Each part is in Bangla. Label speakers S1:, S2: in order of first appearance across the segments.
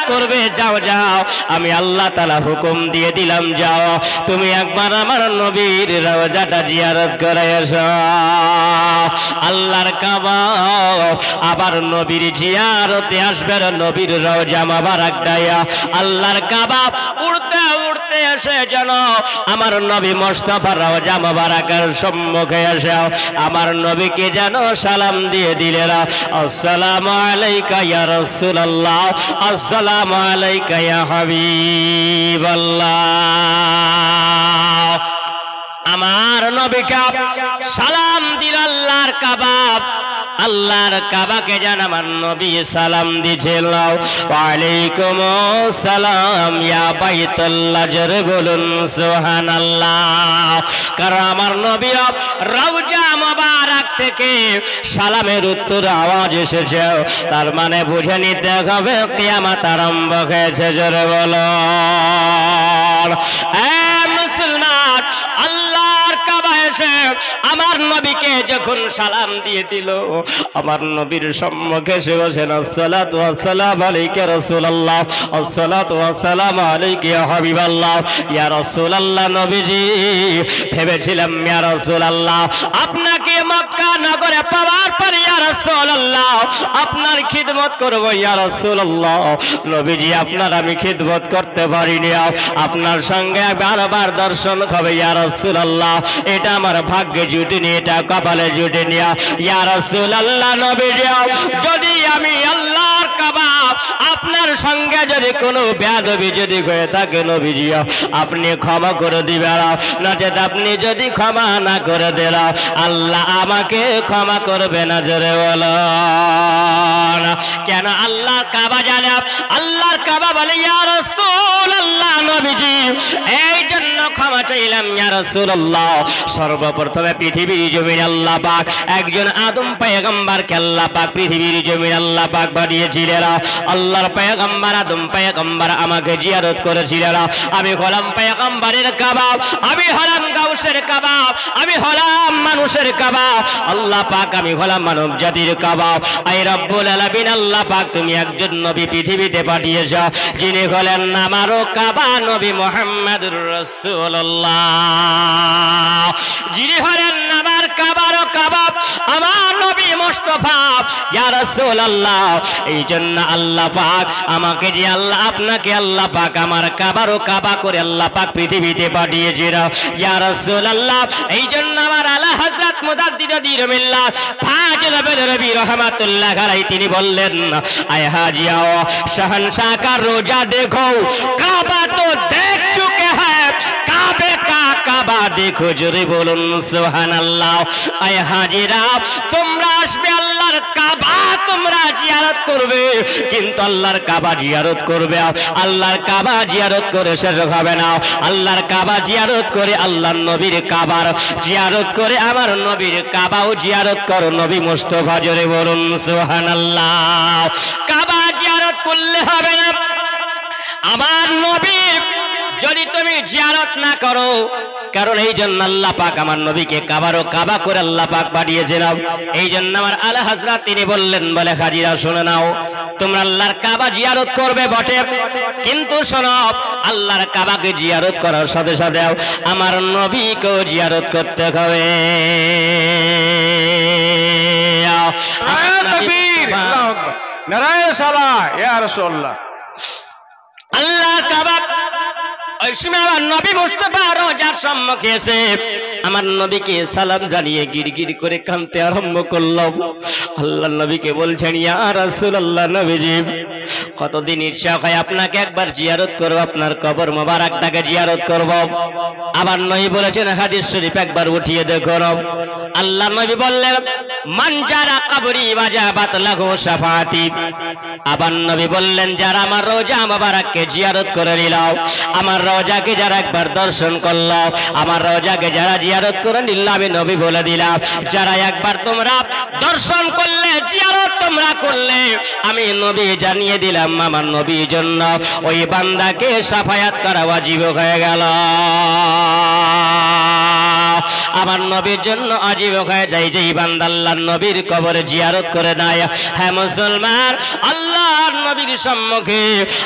S1: করবে যাও যাও আমি আল্লাহ তাআলা হুকুম দিয়ে দিলাম যাও তুমি একবার আমার নবীর রওজাটা জিয়ারত করে এসো আল্লাহর কাবা আবার নবীর জিয়ারতে আসবে নবীর রওজা মোবারক দায়া আল্লাহর কাবা উড়তে উড়তে এসে যেন আমার নবী মুস্তাফা রওজা মোবারকের সম্মুখে এসে আমার নবীকে যেন সালাম দিয়ে দিলেন আসসালামু আলাইকা ইয়া রাসূলুল্লাহ আসসালামু আলাইকা ইয়া হাবিবাল্লাহ আমার নবীকে সালাম দিল আল্লাহর কাবা আল্লাহর কাবাকে যেন আমার নবী সালাম দিয়েছিল ওয়া আলাইকুমুস সালাম ইয়া বাইতুল্লাহ জোরে বলুন সুবহানাল্লাহ কারণ আমার নবী রওজা মোবারক থেকে সালামের উত্তর আওয়াজ এসেছে তার মানে বুঝে নিতে হবে কিয়ামত আরম্ভ হয়েছে জোরে বলুন এ মুসলমান আল্লাহর কাবা এসে আমার নবীকে যখন সালাম দিয়ে দিল আমার নবীর সম্মুখে এসে বলেন আসসালাতু ওয়াসসালামু আলাইকা রাসূলুল্লাহ আসসালাতু ওয়াসসালামু আলাইকা ইয়া হাবিবাল্লাহ ইয়া রাসূলুল্লাহ নবীজি ভেবেছিলাম ইয়া রাসূলুল্লাহ আপনাকে মক্কা নগরে পাওয়ার পর ইয়া রাসূলুল্লাহ আপনার খিদমত করব ইয়া রাসূলুল্লাহ নবীজি আপনার আমি খিদমত করতে পারিনি আপনার সঙ্গে বারবার দর্শন হবে ইয়া রাসূলুল্লাহ এটা আমার ভাগ্যে জুটেনি এটা কপালে জুটেনি ইয়া রাসূলুল্লাহ নবীজি যদি আমি আল্লাহর কাবা আপনার সঙ্গে যদি কোনো বেয়াদবি যদি হয়ে থাকে নবীজি আপনি ক্ষমা করে দিবেন নচেত আপনি যদি ক্ষমা না করে দেন আল্লাহ আমাকে ক্ষমা করবে না জোরে বলুন কেন আল্লাহর কাবা জানে আল্লাহর কাবা বলে ইয়া রাসূলুল্লাহ নবীজি এই জন্য ক্ষমা চাইলাম ইয়া রাসূলুল্লাহ সর্বপ্রথমে পৃথিবীর জমিনে আল্লাহ পাক একজন আদম পয়গম্বরকে আল্লাহ পাক পৃথিবীর জমিনে আল্লাহ পাক পাঠিয়েছিলেন আল্লাহর পয়গম্বর আদম পয়গম্বর আমাকে জিয়ারত করেছিলেন আমি হলাম পয়গম্বরের কাবা আমি হলাম গাউসের কাবা আমি হলাম মানুষের কাবা আল্লাহ পাক আমি হলাম মানব জাতির কাবা আই রব্বুল আলামিন আল্লাহ পাক তুমি একজন নবী পৃথিবীতে পাঠিয়েছ যিনি হলেন আমারও কাবা নবী মুহাম্মদুর রাসূলুল্লাহ যিনি হলেন আমার কাবারও কাবা আমার নবী মুস্তাফা ইয়া রাসূলুল্লাহ এই জন্য আল্লাহ পাক আমাকে যে আল্লাহ আপনাকে আল্লাহ পাক আমার কাবারও কাবা করে আল্লাহ পাক পৃথিবীতে পাঠিয়েছিল ইয়া রাসূলুল্লাহ এই জন্য আমার আলা হযরত মুদাদ্দিদ দীর মিল্লাত ফাজিল বেরবি রাহমাতুল্লাহ আলাইহি তিনি বললেন আয় হাজিয়াও শহনशाह का रोजा देखो काबा तो देख चुके हैं काबे का काबा देखो জোরে বলুন সুবহানাল্লাহ আয় হাজিরা তোমরা আসবে আল্লাহর কাবা তোমরা জিয়ারত করবে কিন্তু আল্লাহর কাবা জিয়ারত করবে আল্লাহর কাবা জিয়ারত করে শেষ হবে না আল্লাহর কাবা জিয়ারত করে আল্লাহর নবীর কাবার জিয়ারত করে আমার নবীর কাবাও জিয়ারত করো নবী মুস্তাফা জোরে বলুন সুবহানাল্লাহ কাবা জিয়ারত করলে হবে না আমার নবী যদি তুমি জিয়ারত না করো কারণ এই জন্য আল্লাহ পাক আমার নবীকে কাবারও কাবা করে আল্লাহ পাক পাঠিয়েছেন এই জন্য আমার আলা হযরত তিনি বললেন বলে হাজিরা শুনে নাও তোমরা আল্লাহর কাবা জিয়ারত করবে বটে কিন্তু শোনো আল্লাহর কাবাকে জিয়ারত করার সাথে সাথে আমার নবীকেও জিয়ারত করতে হবে
S2: তাকবীর আল্লাহু আকবার নারায়ে সালাহ ইয়া রাসূলুল্লাহ
S1: আল্লাহর কাবা ওই সময় আমার নবী মুস্তাফা রওজার সম্মুখে এসে আমার নবীকে সালাম জানিয়ে গিরগির করে কাঁদতে আরম্ভ করলাম আল্লাহর নবীকে বলছেন ইয়া রাসূলুল্লাহ নবীজি কতদিন ইচ্ছা হয় আপনাকে একবার জিয়ারত করব আপনার কবর মোবারকটাকে জিয়ারত করব আবার নবী বলেছেন হাদিস শরীফ একবার উঠিয়ে দেখুন আল্লাহ নবী বললেন মান যারা কবরি ওয়াজাবাত লাহু শাফাআতি আবার নবী বললেন যারা আমার রওজা মোবারককে জিয়ারত করে নিল আমার রওজাকে যারা একবার দর্শন করল আমার রওজাকে যারা জিয়ারত করে নিল আমি নবী বলে দিলাম যারা একবার তোমরা দর্শন করলে জিয়ারত তোমরা করলে আমি নবী জানিয়ে দিলাম আমার নবীর জন্য ওই বান্দাকে শাফায়াত করা ওয়াজিব হয়ে গেল আমার নবীর জন্য আজীব হয়ে যায় যে বান্দা আল্লাহর নবীর কবরে জিয়ারত করে নেয়। হ্যাঁ মুসলমান, আল্লাহর নবীর সম্মুখে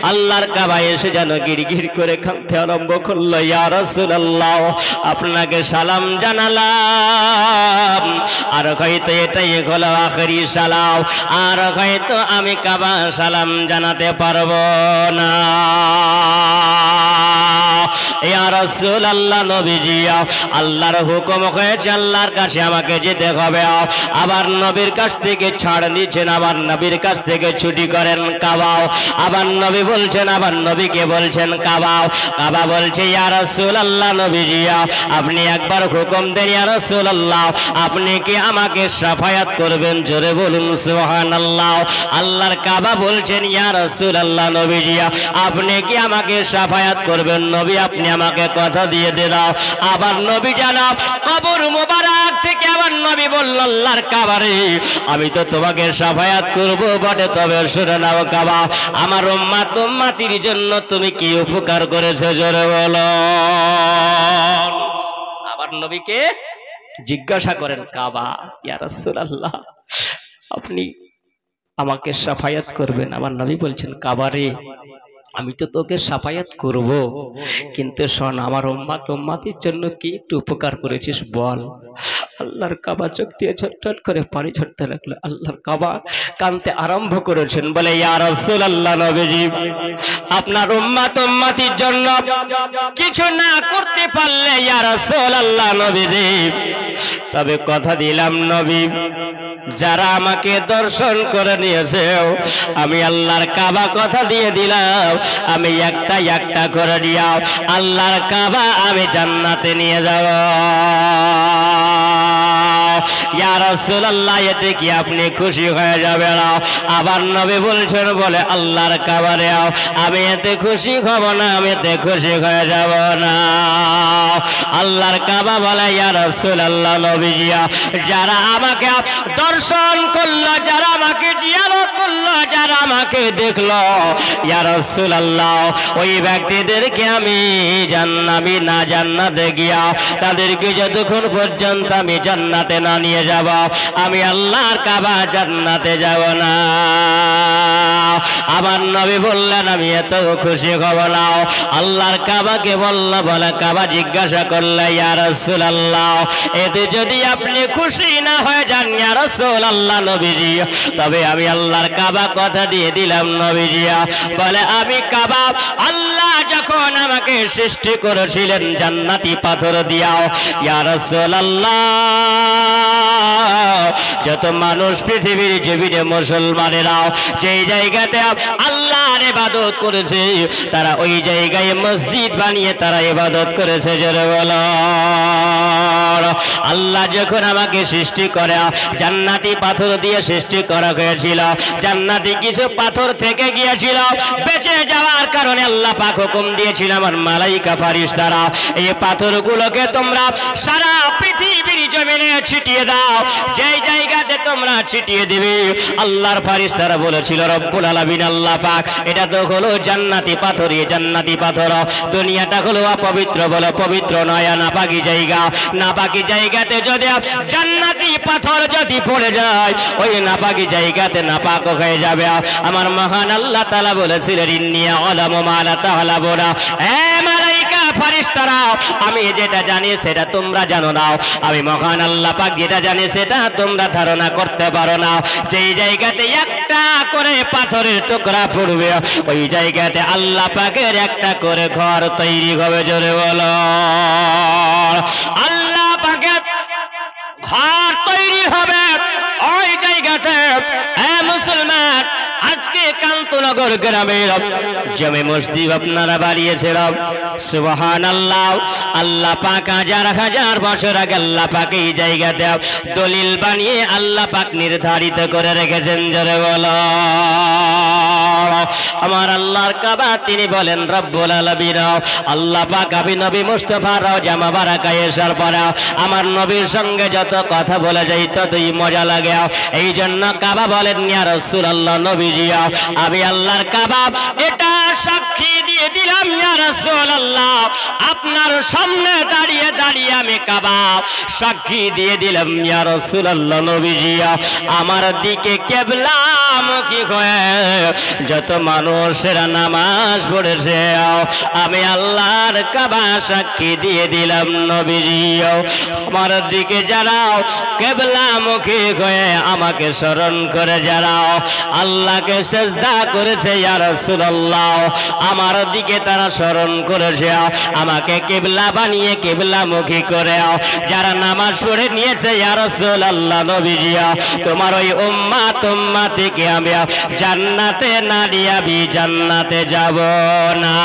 S1: আল্লাহর কাবায় এসে যেন গিরগির করে কাঁদতে আরম্ভ করলো, ইয়া রাসূলুল্লাহ আপনাকে সালাম জানালাম, আর হয়তো এটাই হলো আখেরি সালাম, আর হয়তো আমি কাবা সালাম জানাতে পারবো না। ইয়া রাসূলুল্লাহ নবীজি আল্লাহর হুকুম হয়েছে, আল্লাহর কাছে আমাকে যেতে হবে। আবার নবীর কাছ থেকে ছাড় নিচ্ছেন, আবার নবীর কাছ থেকে ছুটি করেন কাবাও। আবার নবী বলছেন, আবার নবীকে বলছেন কাবাও। কাবা বলছে ইয়া রাসূলুল্লাহ নবীজি আপনি একবার হুকুম দেন ইয়া রাসূলুল্লাহ, আপনি কি আমাকে শাফায়াত করবেন? জোরে বলুন সুবহানাল্লাহ। আল্লাহর কাবা বলছেন ইয়া রাসূলুল্লাহ নবীজি আপনি কি আমাকে শাফায়াত করবেন? নবী আপনি আমাকে কথা দিয়ে দিলাম। আবার নবী জানাব কবর মোবারক থেকে আবার নবী বলল, আল্লাহর কাবারে আমি তো তোমাকে শাফায়াত করব বটে, তবে শুনে নাও কাবা, আমার উম্মত উম্মতির জন্য তুমি কি উপকার করেছো? জোরে বলো। আবার নবীকে জিজ্ঞাসা করেন কাবা, ইয়া রাসূলুল্লাহ আপনি আমাকে শাফায়াত করবেন? আমার নবী বলছেন কাবারে আমি তো তোকে শাফায়াত করব, কিন্তু শোন আমার উম্মত উম্মতির জন্য কি একটু উপকার করেছিস বল। আল্লাহর কাবা চোখ দিয়ে ঝটঝট করে পানি ঝরতে লাগলো। আল্লাহর কাবা কাঁদতে আরম্ভ করেছেন, বলে ইয়া রাসূলুল্লাহ নবীজি আপনার উম্মত উম্মতির জন্য কিছু না করতে পারলে ইয়া রাসূলুল্লাহ নবীজি তবে কথা দিলাম নবী যারা আমাকে দর্শন করে নিয়েছে আমি আল্লাহর কাবা কথা দিয়ে দিলাম, আমি একটা একটা করে দিয়াও আল্লাহর কাবা আমি জান্নাতে নিয়ে যাব। ইয়া রাসূলুল্লাহ এতে কি আপনি খুশি হয়ে যাবেন? আবার নবী বলছেন, বলে আল্লাহর কাবারে আমি এতে খুশি হব না, আমি এতে খুশি হয়ে যাব না। আল্লাহর কাবা বলে ইয়া রাসূলুল্লাহ নবীজি যারা আমাকে দর্শন করলো, যারা আমাকে জিয়ারত করলো, যারা আমাকে দেখলো ইয়া রাসূলুল্লাহ ওই ব্যক্তিদেরকে আমি জান্নাতি না জান্নাতে গিয়া তাদেরকে যতক্ষণ পর্যন্ত আমি জান্নাতে না নিয়ে যাব আমি আল্লাহর কাবা জান্নাতে যাব না। আমার নবী বললেন আমি এত খুশি হব না। আল্লাহর কাবাকে বলল, বলে কাবা জিজ্ঞাসা করলে ইয়া রাসূলুল্লাহ এতে যদি আপনি খুশি না হয়ে যান ইয়া রাসূলুল্লাহ নবীজি তবে আমি আল্লাহর কাবা কথা দিয়ে দিলাম নবীজি। বলে আমি কাবা আল্লাহ যখন আমাকে সৃষ্টি করেছিলেন জান্নাতি পাথর দিয়াও ইয়া রাসূলুল্লাহ যত মানুষ পৃথিবীর জমিনে মুসলমানেরাও যেই জায়গাতে আল্লাহর ইবাদত করেছে তারা ওই জায়গায় মসজিদ বানিয়ে তারা ইবাদত করেছে। জোরে বলো। আল্লাহ যখন আমাকে সৃষ্টি করে জান্নাতি পাথর দিয়ে সৃষ্টি করা হয়েছিল, জান্নাতি কিছু পাথর থেকে গিয়েছিল বেঁচে যাওয়ার কারণে আল্লাহ পাক হুকুম দিয়েছিল আমার মালাইকা ফেরেশতারা এই পাথরগুলোকে তোমরা সারা পৃথিবীর জমিনে ছিটিয়ে দাও। যেই জায়গাতে তোমরা ছিটিয়ে দিবে আল্লাহর ফেরেশতারা বলেছিল রব্বুল আলামিন আল্লাহ পাক এটা তো হলো জান্নাতি পাথর, এই জান্নাতি পাথর দুনিয়াটা হলো অপবিত্র, বলো পবিত্র নয়, নাপাকি জায়গা, নাপাকি জায়গাতে যদি জান্নাতি পাথর যদি পড়ে যায় ওই নাপাকি জায়গাতে নাপাক হয়ে যাবে। আমার মহান আল্লাহ তাআলা বলেছিলেন ইন্নী আ'লামু মা লা তা'লামুনা, এ মালায়েকা ফেরেশতারা আমি যেটা জানি সেটা তোমরা জানো না, আমি মহান আল্লাহ পাক যেটা জানি সেটা তোমরা ধারণা করতে পারো না। যেই জায়গাতে একটা করে পাথরের টুকরা পড়বে ওই জায়গাতে আল্লাহ পাকের একটা করে ঘর তৈরি হবে। জোরে বলো। আল্লাহ পাকের ঘর তৈরি হবে ওই জায়গাতে। এ মুসলমান আজকে কান্তনগর গ্রামের জামে মসজিদ আপনারা বানিয়েছিলেন সুবহানাল্লাহ। আল্লাহ পাক হাজার হাজার বছর আগে আল্লাহ পাক এই জায়গাতে দলিল বানিয়ে আল্লাহ পাক নির্ধারিত করে রেখেছেন। জোরে বলো। আমার আল্লাহর কাবা তিনি বলেন রব্বুল আলামিন আল্লাহ পাক আমি নবী মুস্তাফা রওজা মুবারাকায় আসার পর আমার নবীর সঙ্গে যত কথা বলে যাই ততই মজা লাগে। এই জন্য কাবা বলেন ইয়া রাসূলুল্লাহ নবীজি আমি আল্লাহর কাবা এটা সাক্ষী দিয়ে দিলাম ইয়া রাসূলুল্লাহ আপনার সামনে দাঁড়িয়ে দাঁড়িয়ে আমি কাবা সাক্ষী দিয়ে দিলাম ইয়া রাসূলুল্লাহ নবীজি আমার দিকে কিবলামুখী হয়ে যত মানুষেরা নামাজ পড়েছে আমি আল্লাহর কাবা সাক্ষী দিয়ে দিলাম নবীজি আমার দিকে যারা কিবলামুখী হয়ে আমাকে স্মরণ করে যারা আল্লাহকে সিজদা করেছে ইয়া রাসূলুল্লাহ আমার দিকে তারা স্মরণ করেছে আমাকে কিবলা বানিয়ে কিবলামুখী করে যারা নামাজ পড়ে নিয়েছে ইয়া রাসূলুল্লাহ নবীজি তোমার ওই উম্মতকে আমি জান্নাতে না দিয়ে আমি জান্নাতে যাব না।